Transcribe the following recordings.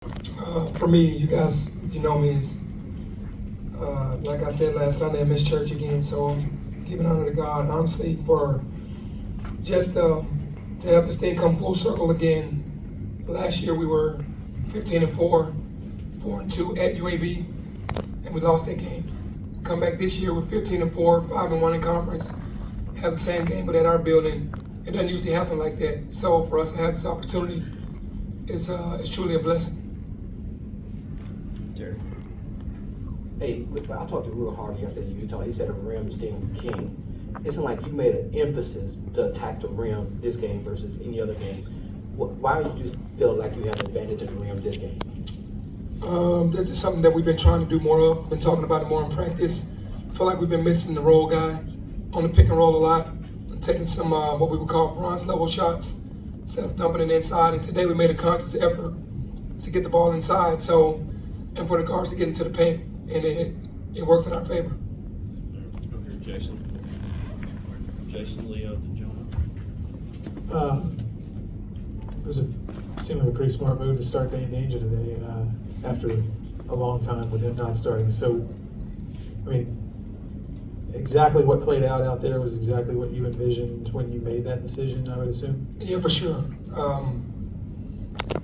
For me, you guys, you know me, is like I said last Sunday, I missed church again. So I'm giving honor to God, honestly, for just to have this thing come full circle again. Last year we were 15-4, 4-2 at UAB, and we lost that game. Come back this year with 15-4, 5-1 in conference, have the same game, but at our building. It doesn't usually happen like that. So for us to have this opportunity is truly a blessing. Jerry. Hey, I talked to Real Hard yesterday in Utah. He said the rim is being king. It seemed like you made an emphasis to attack the rim this game versus any other game. Why do you feel like you have an advantage of the rim this game? This is something that we've been trying to do more of. Been talking about it more in practice. I feel like we've been missing the roll guy on the pick and roll a lot, taking some what we would call bronze level shots instead of dumping it inside. And today we made a conscious effort to get the ball inside. So, and for the guards to get into the paint, and it worked in our favor. Okay, Jason. Jason, Leo, and Jonah. It was seemed like a pretty smart move to start Dane Danger today after a long time with him not starting. So, I mean, exactly what played out there was exactly what you envisioned when you made that decision, I would assume? Yeah, for sure.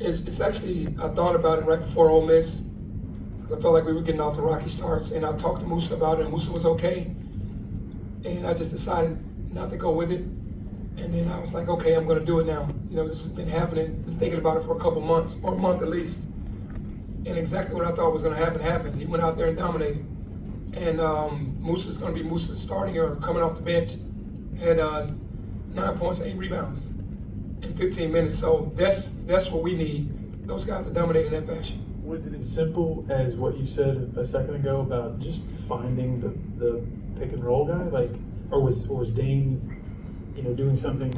It's actually, I thought about it right before Ole Miss. I felt like we were getting off the rocky starts, and I talked to Musa about it, and Musa was okay. And I just decided not to go with it. And then I was like, okay, I'm going to do it now. You know, this has been happening, been thinking about it for a couple months, or a month at least. And exactly what I thought was going to happen happened. He went out there and dominated. And Musa's going to be Musa starting or coming off the bench. Had 9 points, 8 rebounds in 15 minutes. So that's what we need. Those guys are dominating that fashion. Was it as simple as what you said a second ago about just finding the pick and roll guy, like, or was Dane, doing something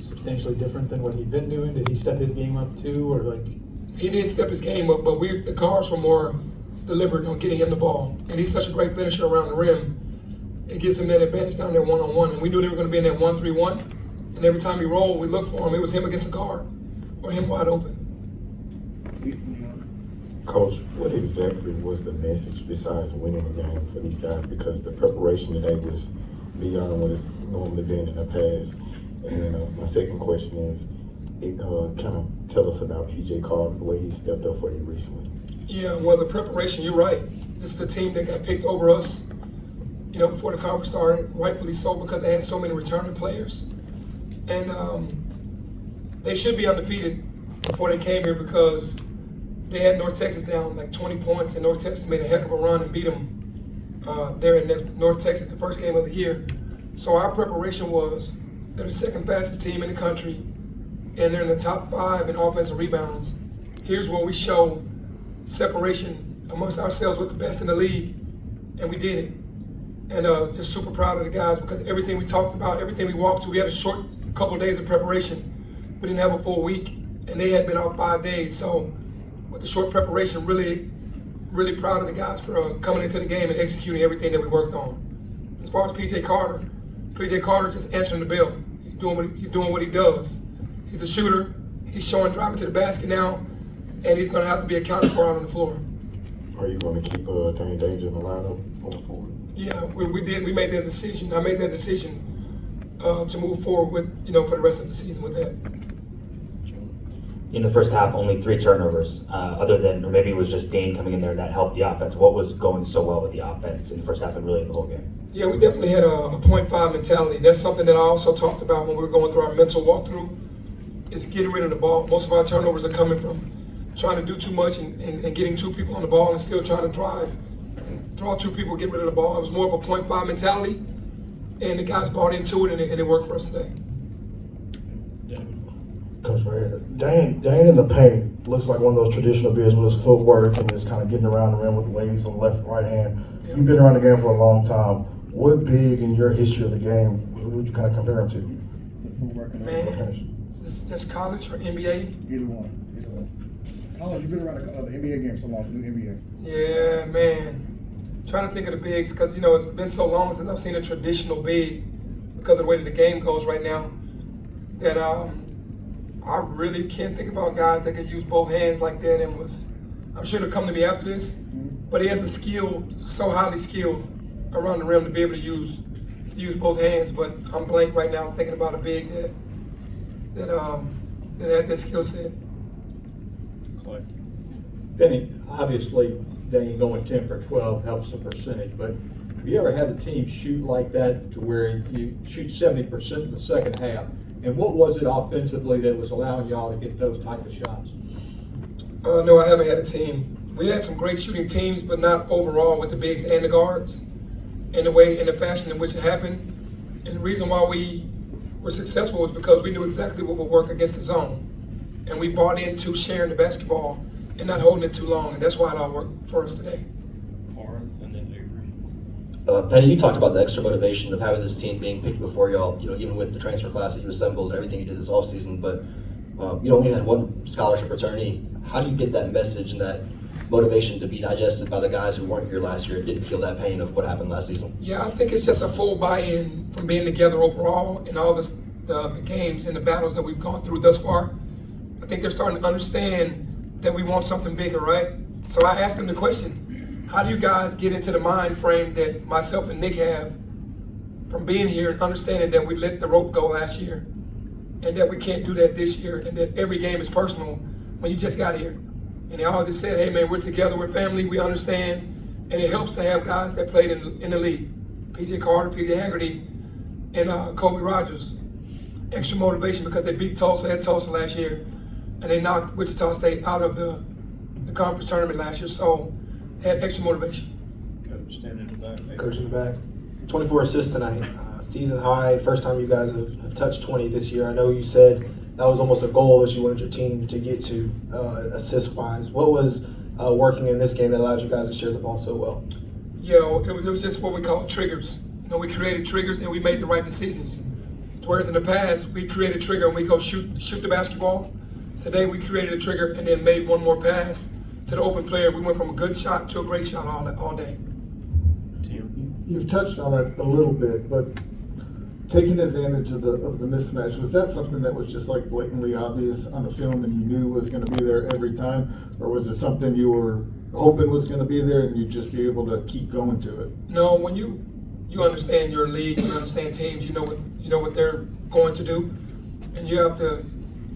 substantially different than what he'd been doing? Did he step his game up too, or like? He did step his game up, but the guards were more deliberate on getting him the ball, and he's such a great finisher around the rim. It gives him that advantage down there one-on-one, and we knew they were going to be in that 1-3-1. And every time he rolled, we looked for him. It was him against a guard, or him wide open. Coach, what exactly was the message besides winning the game for these guys? Because the preparation today was beyond what it's normally been in the past. And my second question is, kind of tell us about PJ Carter, the way he stepped up for you recently. Yeah, well, the preparation, you're right. This is a team that got picked over us, before the conference started, rightfully so, because they had so many returning players. And they should be undefeated before they came here because they had North Texas down like 20 points, and North Texas made a heck of a run and beat them there in North Texas, the first game of the year. So our preparation was they're the second fastest team in the country, and they're in the top 5 in offensive rebounds. Here's where we show separation amongst ourselves with the best in the league, and we did it. And just super proud of the guys because everything we talked about, everything we walked through, we had a short couple of days of preparation. We didn't have a full week, and they had been out 5 days. So with the short preparation, really, really proud of the guys for coming into the game and executing everything that we worked on. As far as PJ Carter just answering the bell. He's doing what he does. He's a shooter. He's showing driving to the basket now, and he's going to have to be accounted for out on the floor. Are you going to keep Dane Danger in the lineup going forward? Yeah, we did. We made that decision. I made that decision to move forward with, for the rest of the season with that. In the first half, only 3 turnovers, other than, or maybe it was just Dane coming in there that helped the offense. What was going so well with the offense in the first half and really in the whole game? Yeah, we definitely had a .5 mentality. That's something that I also talked about when we were going through our mental walkthrough, is getting rid of the ball. Most of our turnovers are coming from trying to do too much and getting 2 people on the ball and still trying to draw 2 people, get rid of the ball. It was more of a .5 mentality, and the guys bought into it, and it worked for us today. Coach, right, Dane in the paint looks like one of those traditional bigs with his footwork and just kind of getting around the rim with waves on the left and right hand. Yeah. You've been around the game for a long time. What big in your history of the game would you kind of compare him to? Man, that's college or NBA? Either one. How long have you been around the NBA game so long, the new NBA? Yeah, man. Trying to think of the bigs because, it's been so long since I've seen a traditional big because of the way that the game goes right now that I really can't think about guys that could use both hands like that and I'm sure they'll come to me after this, but he has a skill, so highly skilled around the rim to be able to use both hands, but I'm blank right now thinking about a big that had that skill set. Clay. Penny, obviously, Dane going 10 for 12 helps the percentage, but have you ever had a team shoot like that to where you shoot 70% in the second half? And what was it offensively that was allowing y'all to get those type of shots? No, I haven't had a team. We had some great shooting teams, but not overall with the bigs and the guards in the fashion in which it happened. And the reason why we were successful was because we knew exactly what would work against the zone. And we bought into sharing the basketball and not holding it too long. And that's why it all worked for us today. Parth and then Avery. Penny, you talked about the extra motivation of having this team being picked before y'all, even with the transfer class that you assembled and everything you did this offseason, but you only had one scholarship returnee. How do you get that message and that motivation to be digested by the guys who weren't here last year and didn't feel that pain of what happened last season? Yeah, I think it's just a full buy-in from being together overall in all the games and the battles that we've gone through thus far. I think they're starting to understand that we want something bigger, right? So I asked them the question, how do you guys get into the mind frame that myself and Nick have from being here and understanding that we let the rope go last year and that we can't do that this year and that every game is personal when you just got here? And they all just said, hey man, we're together, we're family, we understand. And it helps to have guys that played in the league. PJ Carter, PJ Haggerty, and Kobe Rogers. Extra motivation because they beat Tulsa at Tulsa last year. And they knocked Wichita State out of the conference tournament last year. So they had extra motivation. Coach standing in the back. Avery. Coach in the back. 24 assists tonight. Season high. First time you guys have touched 20 this year. I know you said that was almost a goal that you wanted your team to get to assist-wise. What was working in this game that allowed you guys to share the ball so well? Yeah, it was just what we call triggers. We created triggers and we made the right decisions. Whereas in the past, we created a trigger and we go shoot the basketball. Today we created a trigger and then made one more pass to the open player. We went from a good shot to a great shot all day. Tim. You've touched on it a little bit, but taking advantage of the mismatch, was that something that was just like blatantly obvious on the film and you knew was going to be there every time, or was it something you were hoping was going to be there and you'd just be able to keep going to it? No, when you understand your league, you understand teams, you know what they're going to do, and you have to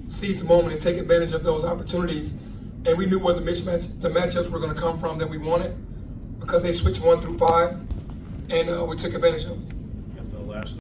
seize the moment and take advantage of those opportunities. And we knew where the matchups were going to come from that we wanted because they switched 1 through 5, and we took advantage of them.